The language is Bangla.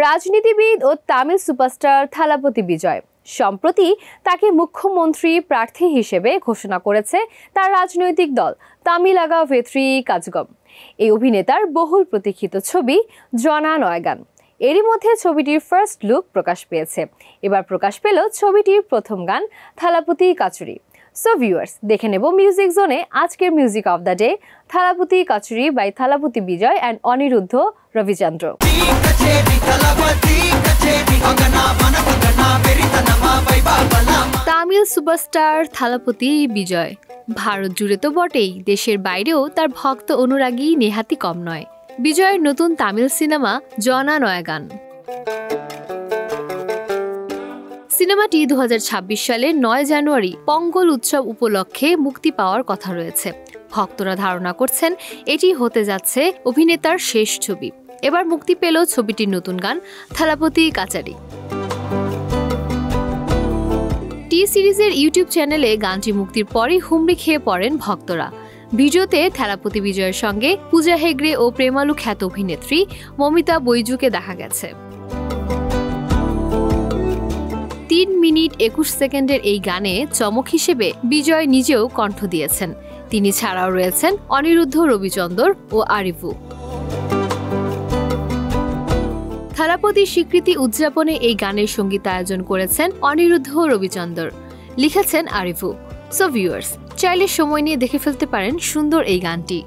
রাজনীতিবিদ ও তামিল সুপারস্টার থালাপতি বিজয় সম্প্রতি তাকে মুখ্যমন্ত্রী প্রার্থী হিসেবে ঘোষণা করেছে তার রাজনৈতিক দল তামিলাগা ভেত্রি কাজগম। এই অভিনেতার বহুল প্রতীক্ষিত ছবি জনা নয়গান। এরই মধ্যে ছবিটির ফার্স্ট লুক প্রকাশ পেয়েছে। এবার প্রকাশ পেল ছবিটির প্রথম গান থালাপতি কাচুরি। সো ভিউয়ার্স, দেখে নেব মিউজিক জোনে আজকের music of the day Thalapathy কাচুরি by Thalapathy Vijay and Anirudh Ravichander. Tamil superstar Thalapathy Vijay Bharat জুড়ে তো বটেই, দেশের বাইরেও তার ভক্ত অনুরাগী নেহাতি কম নয়। বিজয়ের নতুন তামিল সিনেমা জনা নয়গান। সিনেমাটি 2026 সালের 9 জানুয়ারি পঙ্গল উৎসব উপলক্ষে মুক্তি পাওয়ার কথা রয়েছে। ভক্তরা ধারণা করছেন এটি হতে যাচ্ছে অভিনেতার শেষ ছবি। এবার মুক্তি পেল ছবিটির নতুন গান থালাপতি কাচারি। টি সিরিজের ইউটিউব চ্যানেলে গানটি মুক্তির পরই হুমড়ি খেয়ে পড়েন ভক্তরা। ভিডিওতে থালাপতি বিজয়ের সঙ্গে পূজা হেগড়ে ও প্রেমালু খ্যাত অভিনেত্রী মমিতা বৈজুকে দেখা গেছে। 3 মিনিট 21 সেকেন্ডের এই গানে চমক হিসেবে বিজয় নিজেও কণ্ঠ দিয়েছেন। তিনি ছাড়াও রয়েছেন অনিরুদ্ধ রবিচন্দর ও আরিফু। থালাপতির স্বীকৃতি উদযাপনে এই গানের সঙ্গীতায়োজন করেছেন অনিরুদ্ধ রবিচন্দর, লিখেছেন আরিফু। সো ভিউয়ার্স, চাইলে সময় নিয়ে দেখে ফেলতে পারেন সুন্দর এই গানটি।